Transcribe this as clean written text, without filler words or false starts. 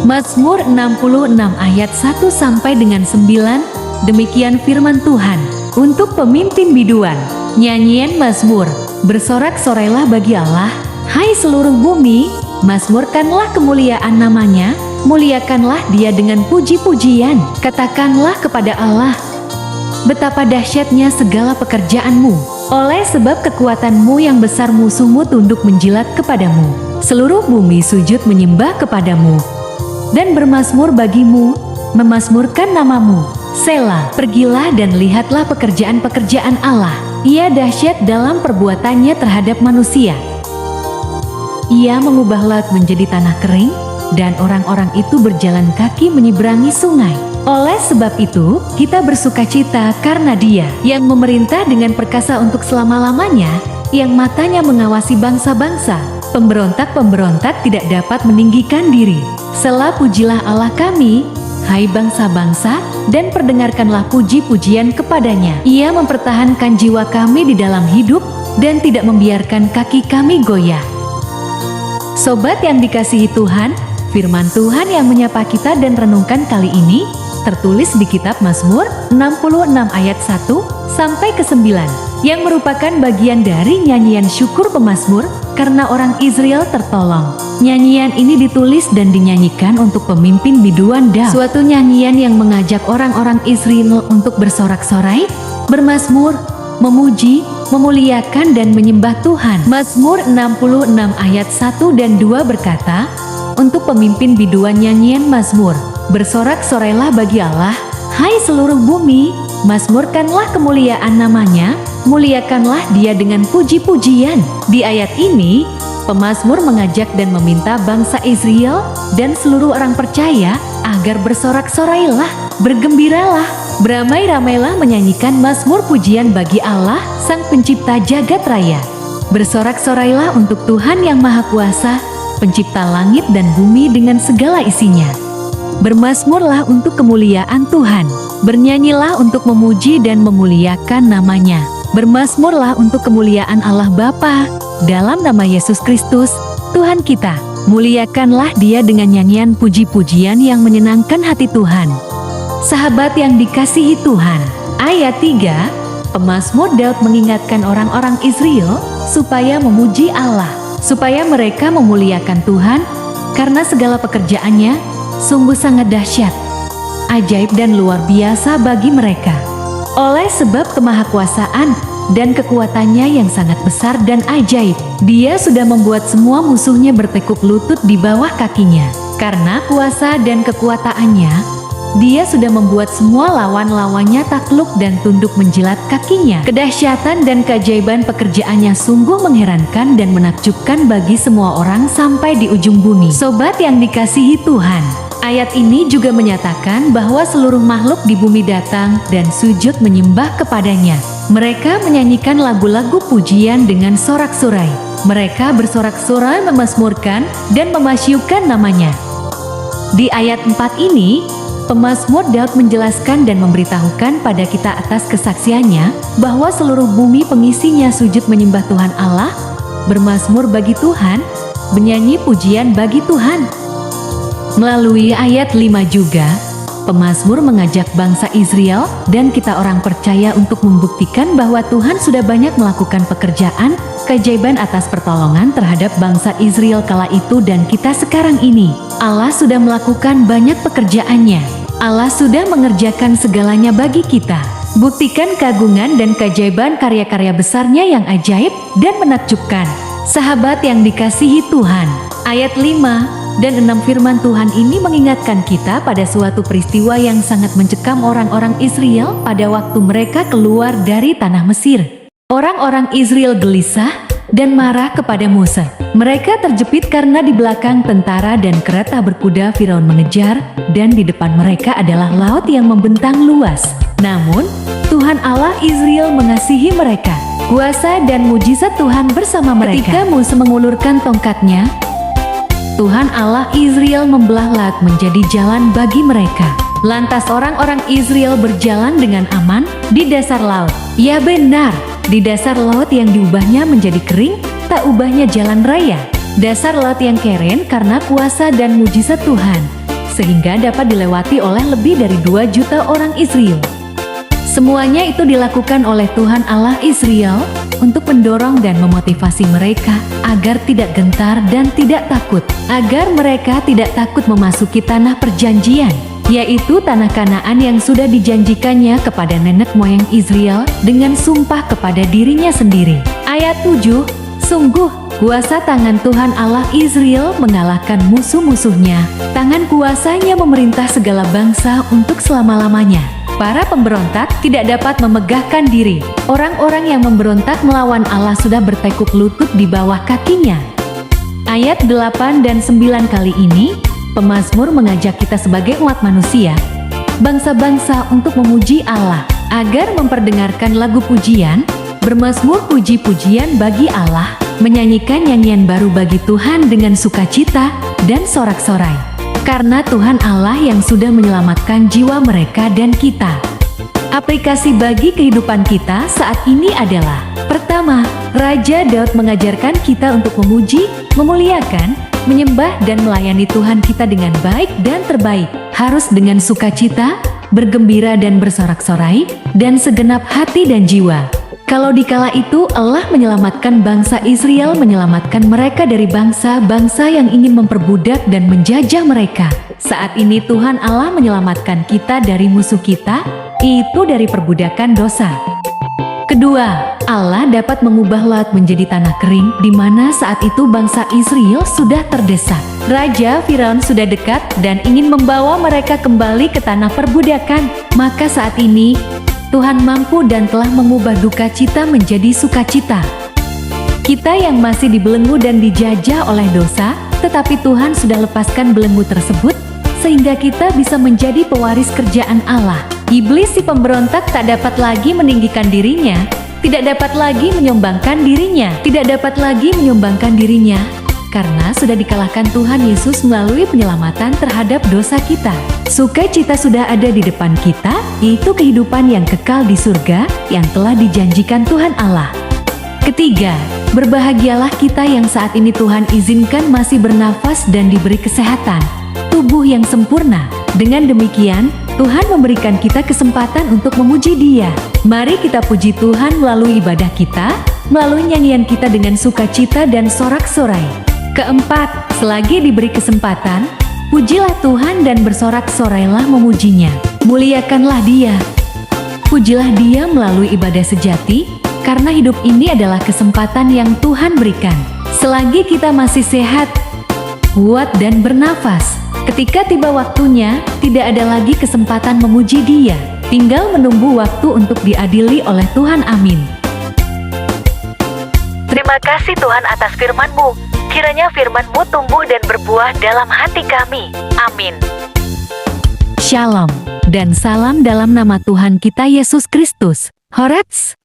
Mazmur 66 ayat 1 sampai dengan 9. Demikian firman Tuhan. Untuk pemimpin biduan, nyanyian Mazmur. Bersorak-sorailah bagi Allah, hai seluruh bumi, mazmurkanlah kemuliaan namanya, muliakanlah dia dengan puji-pujian. Katakanlah kepada Allah, betapa dahsyatnya segala pekerjaanmu. Oleh sebab kekuatanmu yang besar musuhmu tunduk menjilat kepadamu. Seluruh bumi sujud menyembah kepadamu dan bermazmur bagimu, memazmurkan namamu. Selah. Pergilah dan lihatlah pekerjaan-pekerjaan Allah. Ia dahsyat dalam perbuatannya terhadap manusia. Ia mengubah laut menjadi tanah kering, dan orang-orang itu berjalan kaki menyeberangi sungai. Oleh sebab itu, kita bersukacita karena Dia yang memerintah dengan perkasa untuk selama-lamanya, yang matanya mengawasi bangsa-bangsa. Pemberontak-pemberontak tidak dapat meninggikan diri. Selah, pujilah Allah kami, hai bangsa-bangsa, dan perdengarkanlah puji-pujian kepadanya. Ia mempertahankan jiwa kami di dalam hidup, dan tidak membiarkan kaki kami goyah. Sobat yang dikasihi Tuhan, firman Tuhan yang menyapa kita dan renungkan kali ini tertulis di kitab Mazmur 66 ayat 1 sampai ke 9 yang merupakan bagian dari nyanyian syukur pemazmur karena orang Israel tertolong. Nyanyian ini ditulis dan dinyanyikan untuk pemimpin biduan Daud. Suatu nyanyian yang mengajak orang-orang Israel untuk bersorak-sorai, bermazmur, memuji, memuliakan dan menyembah Tuhan. Mazmur 66 ayat 1 dan 2 berkata, untuk pemimpin biduan nyanyian mazmur. Bersorak-sorailah bagi Allah, hai seluruh bumi, mazmurkanlah kemuliaan namanya, muliakanlah dia dengan puji-pujian. Di ayat ini, pemazmur mengajak dan meminta bangsa Israel dan seluruh orang percaya agar bersorak-sorailah, bergembiralah, beramai-ramailah menyanyikan mazmur pujian bagi Allah, Sang Pencipta jagat raya. Bersorak-sorailah untuk Tuhan yang Maha Kuasa, Pencipta langit dan bumi dengan segala isinya. Bermazmurlah untuk kemuliaan Tuhan. Bernyanyilah untuk memuji dan memuliakan namanya. Bermazmurlah untuk kemuliaan Allah Bapa, dalam nama Yesus Kristus, Tuhan kita. Muliakanlah Dia dengan nyanyian puji-pujian yang menyenangkan hati Tuhan. Sahabat yang dikasihi Tuhan, ayat 3, pemazmur Daud mengingatkan orang-orang Israel supaya memuji Allah, supaya mereka memuliakan Tuhan, karena segala pekerjaannya sungguh sangat dahsyat, ajaib dan luar biasa bagi mereka. Oleh sebab kemahakuasaan dan kekuatannya yang sangat besar dan ajaib, Dia sudah membuat semua musuhnya bertekuk lutut di bawah kakinya. Karena kuasa dan kekuatannya, Dia sudah membuat semua lawan-lawannya takluk dan tunduk menjilat kakinya. Kedahsyatan dan keajaiban pekerjaannya sungguh mengherankan dan menakjubkan bagi semua orang sampai di ujung bumi. Sobat yang dikasihi Tuhan, ayat ini juga menyatakan bahwa seluruh makhluk di bumi datang dan sujud menyembah kepadanya. Mereka menyanyikan lagu-lagu pujian dengan sorak-sorai. Mereka bersorak-sorai memazmurkan dan memasyukan namanya. Di ayat 4 ini, pemazmur Daud menjelaskan dan memberitahukan pada kita atas kesaksiannya bahwa seluruh bumi pengisinya sujud menyembah Tuhan Allah, bermazmur bagi Tuhan, menyanyi pujian bagi Tuhan. Melalui ayat 5 juga, pemazmur mengajak bangsa Israel dan kita orang percaya untuk membuktikan bahwa Tuhan sudah banyak melakukan pekerjaan, keajaiban atas pertolongan terhadap bangsa Israel kala itu dan kita sekarang ini. Allah sudah melakukan banyak pekerjaannya. Allah sudah mengerjakan segalanya bagi kita. Buktikan keagungan dan keajaiban karya-karya besarnya yang ajaib dan menakjubkan. Sahabat yang dikasihi Tuhan, ayat 5 dan 6 firman Tuhan ini mengingatkan kita pada suatu peristiwa yang sangat mencekam orang-orang Israel pada waktu mereka keluar dari tanah Mesir. Orang-orang Israel gelisah dan marah kepada Musa. Mereka terjepit karena di belakang tentara dan kereta berkuda Firaun mengejar, dan di depan mereka adalah laut yang membentang luas. Namun, Tuhan Allah Israel mengasihi mereka. Kuasa dan mujizat Tuhan bersama mereka. Ketika Musa mengulurkan tongkatnya, Tuhan Allah Israel membelah laut menjadi jalan bagi mereka. Lantas orang-orang Israel berjalan dengan aman di dasar laut. Ya benar, di dasar laut yang diubahnya menjadi kering, tak ubahnya jalan raya. Dasar laut yang keren karena kuasa dan mujizat Tuhan. sehingga dapat dilewati oleh lebih dari 2 juta orang Israel. Semuanya itu dilakukan oleh Tuhan Allah Israel untuk mendorong dan memotivasi mereka agar tidak gentar dan tidak takut, agar mereka tidak takut memasuki tanah perjanjian, yaitu tanah Kanaan yang sudah dijanjikannya kepada nenek moyang Israel dengan sumpah kepada dirinya sendiri. Ayat 7, sungguh kuasa tangan Tuhan Allah Israel mengalahkan musuh-musuhnya, tangan kuasanya memerintah segala bangsa untuk selama-lamanya. Para pemberontak tidak dapat memegahkan diri. Orang-orang yang memberontak melawan Allah sudah bertekuk lutut di bawah kakinya. Ayat 8 dan 9 kali ini, pemazmur mengajak kita sebagai umat manusia, bangsa-bangsa untuk memuji Allah, agar memperdengarkan lagu pujian, bermazmur puji-pujian bagi Allah, menyanyikan nyanyian baru bagi Tuhan dengan sukacita dan sorak-sorai. Karena Tuhan Allah yang sudah menyelamatkan jiwa mereka dan kita. Aplikasi bagi kehidupan kita saat ini adalah: pertama, Raja Daud mengajarkan kita untuk memuji, memuliakan, menyembah dan melayani Tuhan kita dengan baik dan terbaik, harus dengan sukacita, bergembira dan bersorak-sorai, dan segenap hati dan jiwa. Kalau dikala itu Allah menyelamatkan bangsa Israel, menyelamatkan mereka dari bangsa-bangsa yang ingin memperbudak dan menjajah mereka. Saat ini Tuhan Allah menyelamatkan kita dari musuh kita, itu dari perbudakan dosa. Kedua, Allah dapat mengubah laut menjadi tanah kering, di mana saat itu bangsa Israel sudah terdesak. Raja Firaun sudah dekat dan ingin membawa mereka kembali ke tanah perbudakan. Maka saat ini Tuhan mampu dan telah mengubah duka cita menjadi sukacita. Kita yang masih dibelenggu dan dijajah oleh dosa, tetapi Tuhan sudah lepaskan belenggu tersebut, sehingga kita bisa menjadi pewaris kerjaan Allah. Iblis si pemberontak tak dapat lagi meninggikan dirinya, tidak dapat lagi menyombangkan dirinya, karena sudah dikalahkan Tuhan Yesus melalui penyelamatan terhadap dosa kita. Sukacita sudah ada di depan kita, yaitu kehidupan yang kekal di surga yang telah dijanjikan Tuhan Allah. Ketiga, berbahagialah kita yang saat ini Tuhan izinkan masih bernafas dan diberi kesehatan, tubuh yang sempurna. Dengan demikian, Tuhan memberikan kita kesempatan untuk memuji Dia. Mari kita puji Tuhan melalui ibadah kita, melalui nyanyian kita dengan sukacita dan sorak-sorai. Keempat, selagi diberi kesempatan, pujilah Tuhan dan bersorak-sorailah memujinya. Muliakanlah Dia. Pujilah Dia melalui ibadah sejati, karena hidup ini adalah kesempatan yang Tuhan berikan. Selagi kita masih sehat, kuat dan bernafas, ketika tiba waktunya, tidak ada lagi kesempatan memuji Dia. Tinggal menunggu waktu untuk diadili oleh Tuhan. Amin. Terima kasih Tuhan atas firman-Mu. Kiranya firman-Mu tumbuh dan berbuah dalam hati kami. Amin. Shalom dan salam dalam nama Tuhan kita Yesus Kristus. Horats.